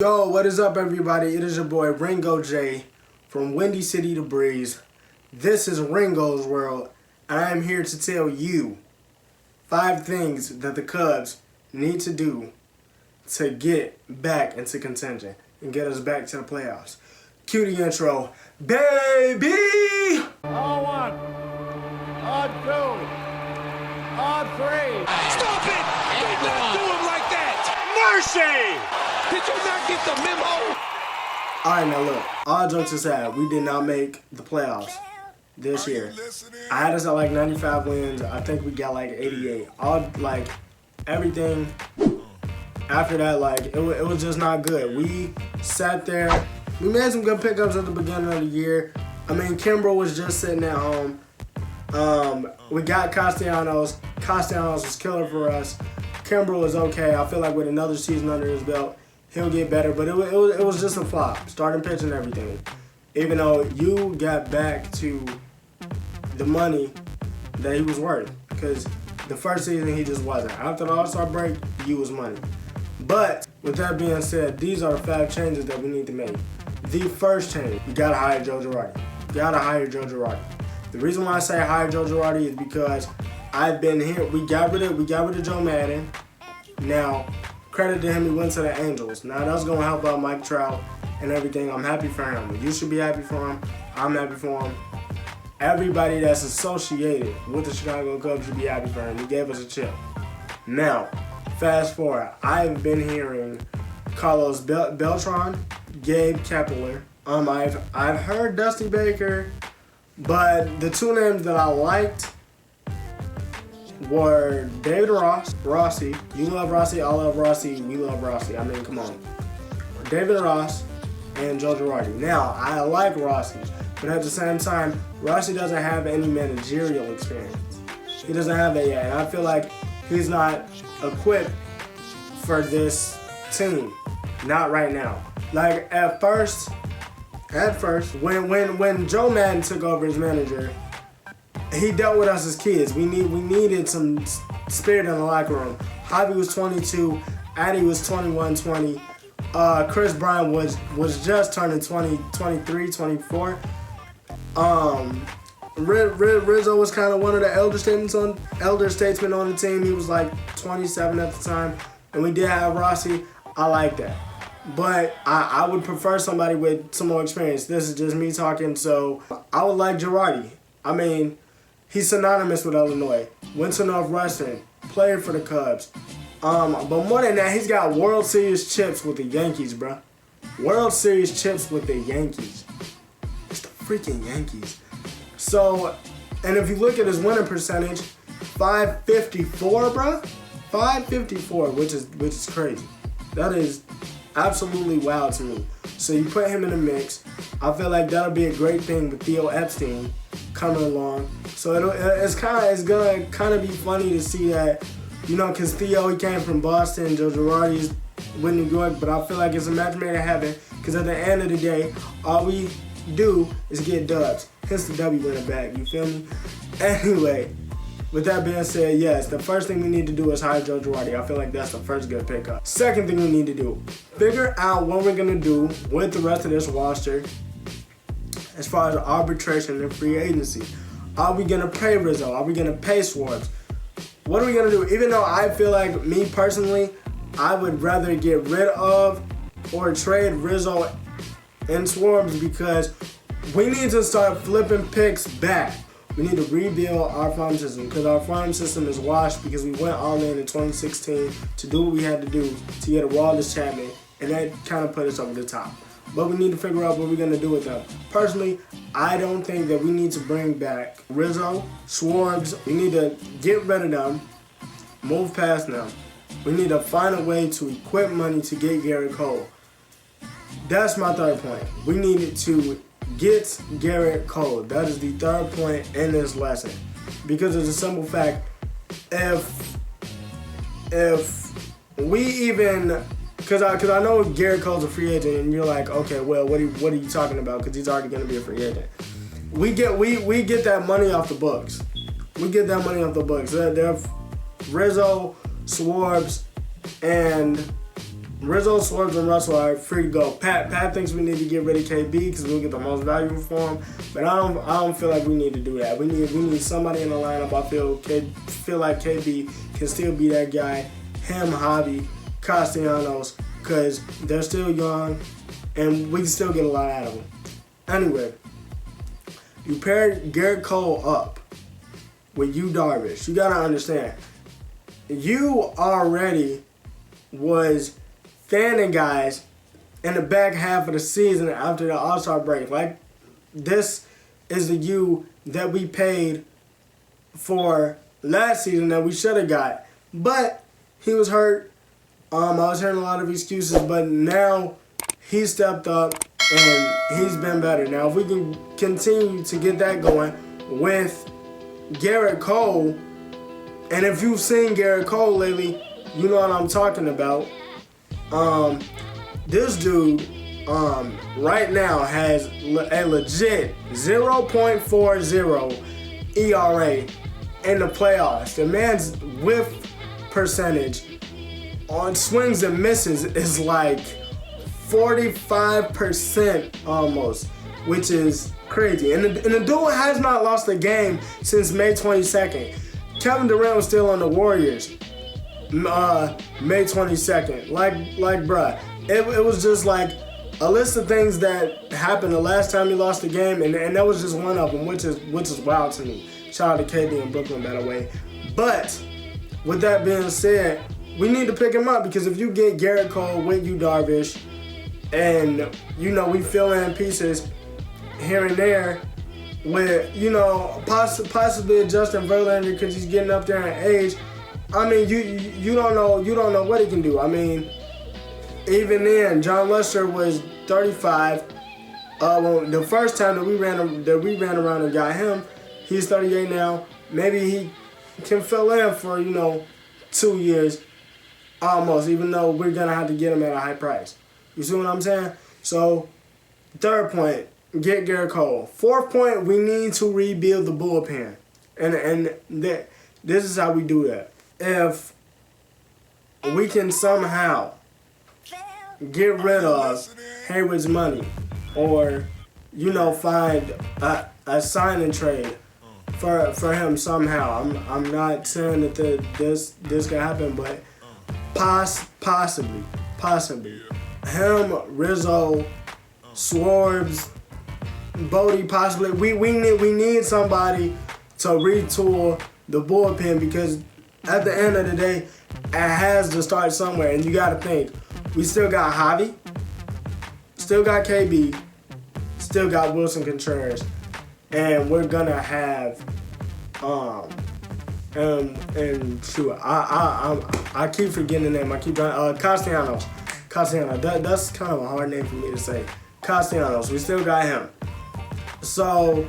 Yo, what is up, everybody? It is your boy Ringo J from Windy City to Breeze. This is Ringo's World, and I am here to tell you 5 things that the Cubs need to do to get back into contention and get us back to the playoffs. Cue the intro, baby! On 1, on 2, on 3. Stop it! Do not do him like that! Mercy! Did you not get the memo? Alright, now look, all jokes aside, we did not make the playoffs this year. I had us at like 95 wins. I think we got like 88. Everything after that, it was just not good. We sat there. We made some good pickups at the beginning of the year. I mean, Kimbrel was just sitting at home. We got Castellanos. Castellanos was killer for us. Kimbrel was okay. I feel like with another season under his belt, he'll get better, but it was just a flop, starting pitch and everything. Even though you got back to the money that he was worth, because the first season he just wasn't. After the All-Star break, you was money. But with that being said, these are the 5 changes that we need to make. The first change, you gotta hire Joe Girardi. You gotta hire Joe Girardi. The reason why I say hire Joe Girardi is because I've been here. We got rid of Joe Madden. Now, credit to him, he went to the Angels. Now that's gonna help out Mike Trout and everything. I'm happy for him. You should be happy for him. I'm happy for him. Everybody that's associated with the Chicago Cubs should be happy for him. He gave us a chip. Now, fast forward. I've been hearing Carlos Beltran, Gabe Kepler. I've heard Dusty Baker, but the 2 names that I liked were David Rossi. You love Rossi, I love Rossi, we love Rossi. I mean, come on. David Ross and Joe Girardi. Now, I like Rossi, but at the same time, Rossi doesn't have any managerial experience. He doesn't have that yet, and I feel like he's not equipped for this team. Not right now. Like, at first, when Joe Madden took over as manager, he dealt with us as kids. We needed some spirit in the locker room. Javi was 22, Addy was 21, 20. Chris Bryant was just turning 20, 23, 24. Rizzo was kind of one of the elder statesmen on the team. He was like 27 at the time, and we did have Rossi. I like that, but I would prefer somebody with some more experience. This is just me talking, so I would like Girardi. I mean, he's synonymous with Illinois. Went to Northwestern, played for the Cubs. But more than that, he's got World Series chips with the Yankees, bro. World Series chips with the Yankees. It's the freaking Yankees. So, and if you look at his winning percentage, 554, bro. 554, which is crazy. That is absolutely wild to me. So you put him in the mix. I feel like that'll be a great thing with Theo Epstein coming along. So it's gonna kind of be funny to see that, because Theo, he came from Boston, Joe Girardi's with New York, but I feel like it's a match made in heaven, because at the end of the day, all we do is get dubs. Hence the W in the back, you feel me? Anyway, with that being said, yes, the first thing we need to do is hire Joe Girardi. I feel like that's the first good pickup. Second thing we need to do, figure out what we're gonna do with the rest of this roster as far as arbitration and free agency. Are we gonna pay Rizzo? Are we gonna pay Schwartz? What are we gonna do? Even though I feel like, me personally, I would rather get rid of or trade Rizzo and Schwartz, because we need to start flipping picks back. We need to rebuild our farm system, because our farm system is washed, because we went all in 2016 to do what we had to do to get a Wallace Chapman, and that kind of put us over the top. But we need to figure out what we're going to do with them. Personally, I don't think that we need to bring back Rizzo, Schwartz. We need to get rid of them, move past them. We need to find a way to equip money to get Garrett Cole. That's my third point. We needed to get Garrett Cole. That is the third point in this lesson. Because it's a simple fact. If we even... Because I know Garrett Cole's a free agent, and you're like, okay, well, what are you talking about? Because he's already going to be a free agent. We get that money off the books. They're Rizzo, Schwartz, and Rizzo, Swerve, and Russell are free to go. Pat thinks we need to get rid of KB because we'll get the most value for him. But I don't feel like we need to do that. We need somebody in the lineup. I feel like KB can still be that guy. Him, Javi, Castellanos, because they're still young and we can still get a lot out of them. Anyway, you paired Garrett Cole up with Yu Darvish. You gotta understand, you already was fanning guys in the back half of the season after the All-Star break. Like, this is the you that we paid for last season that we should have got. But he was hurt. I was hearing a lot of excuses, but now he stepped up and he's been better. Now, if we can continue to get that going with Garrett Cole, and if you've seen Garrett Cole lately, you know what I'm talking about. This dude right now has a legit 0.40 ERA in the playoffs. The man's whiff percentage on swings and misses is like 45% almost, which is crazy. And the dude has not lost a game since May 22nd. Kevin Durant was still on the Warriors May 22nd. Like bruh, it was just like a list of things that happened the last time he lost the game, and that was just one of them, which is wild to me. Shout out to KD in Brooklyn, by the way. But with that being said, we need to pick him up, because if you get Garrett Cole with Yu Darvish, and we fill in pieces here and there with possibly Justin Verlander because he's getting up there in age. I mean, you don't know what he can do. I mean, even then, John Lester was 35. The first time that we ran around and got him, he's 38 now. Maybe he can fill in for 2 years almost, even though we're gonna have to get him at a high price. You see what I'm saying? So, third point, get Garrett Cole. Fourth point, we need to rebuild the bullpen, and this is how we do that. If we can somehow get rid of Hayward's money, or find a sign and trade for him somehow. I'm not saying that this can happen, but possibly him, Rizzo, Swerves, Bodie, possibly. We need somebody to retool the bullpen, because at the end of the day, it has to start somewhere. And you got to think, we still got Javi, still got KB, still got Wilson Contreras, and we're gonna have and shoot, I keep forgetting the name. I keep trying Castellanos. That's kind of a hard name for me to say. Castellanos. We still got him. So,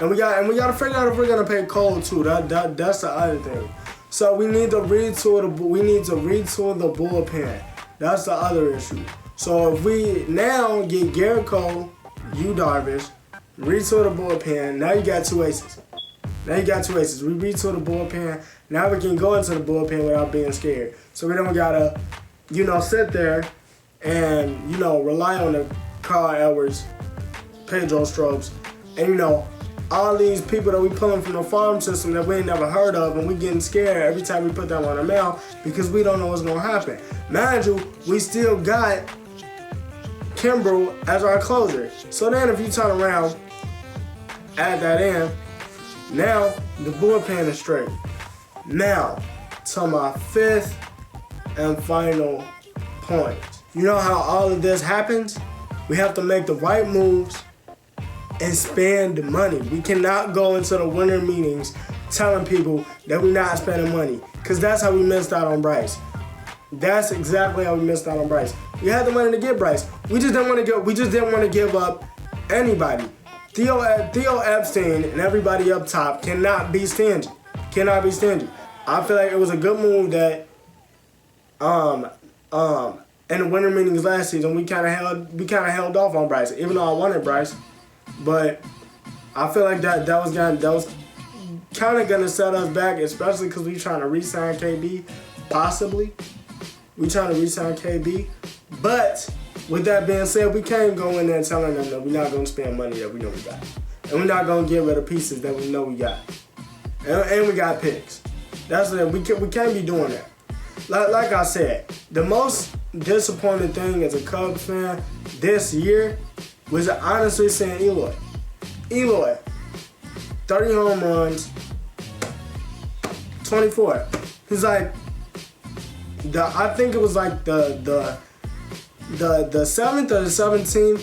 and we got to figure out if we're gonna pay Cole too. That's the other thing. So we need to retool the bullpen. That's the other issue. So if we now get Garrett Cole, Yu Darvish, retool the bullpen, now you got two aces. We retool the bullpen. Now we can go into the bullpen without being scared. So we don't gotta, sit there and, rely on the Carl Edwards, Pedro Strokes, and, all these people that we pulling from the farm system that we ain't never heard of, and we getting scared every time we put that on the mail because we don't know what's gonna happen. Mind you, we still got Kimbrel as our closer. So then if you turn around, add that in, now the bullpen is straight. Now, to my fifth and final point. You know how all of this happens? We have to make the right moves and spend money. We cannot go into the winter meetings telling people that we're not spending money, because that's how we missed out on Bryce. That's exactly how we missed out on Bryce. We had the money to get Bryce. We just didn't want to give up anybody. Theo Epstein and everybody up top cannot be stingy. I feel like it was a good move that in the winter meetings last season we kind of held off on Bryce, even though I wanted Bryce. But I feel like that was kind of gonna set us back, especially because we trying to re-sign KB, possibly. We trying to re-sign KB. But with that being said, we can't go in there telling them that we're not going to spend money that we know we got. And we're not going to get rid of pieces that we know we got. And we got picks. That's it. We can't be doing that. Like I said, the most disappointing thing as a Cubs fan this year was honestly saying Eloy. Eloy, 30 home runs, 24. He's like, I think it was like the 7th or the 17th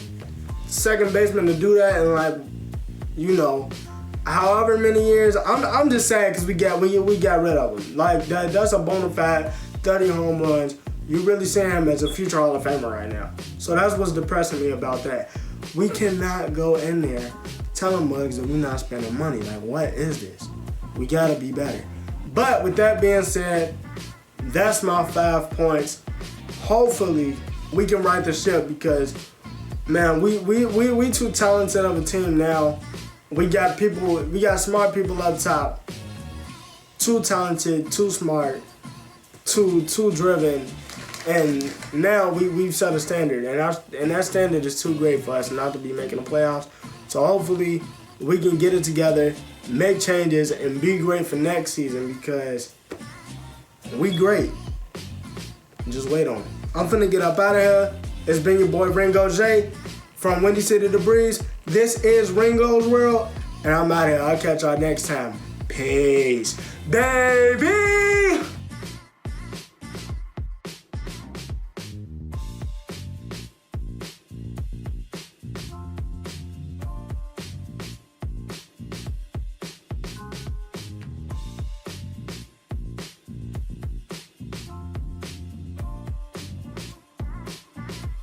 second baseman to do that in like, you know, however many years. I'm just sad because we got rid of him. Like that's a bona fide 30 home runs. You really see him as a future Hall of Famer right now. So that's what's depressing me about that. We cannot go in there telling mugs that we're not spending money. Like, what is this? We gotta be better. But with that being said, that's my 5 points. Hopefully we can right the ship because, man, we too talented of a team now. We got smart people up top. Too talented, too smart, too driven. And now we've set a standard, and that standard is too great for us not to be making the playoffs. So hopefully we can get it together, make changes, and be great for next season because we great. Just wait on it. I'm finna get up out of here. It's been your boy Ringo J from Windy City to Breeze. This is Ringo's World, and I'm out of here. I'll catch y'all next time. Peace, baby.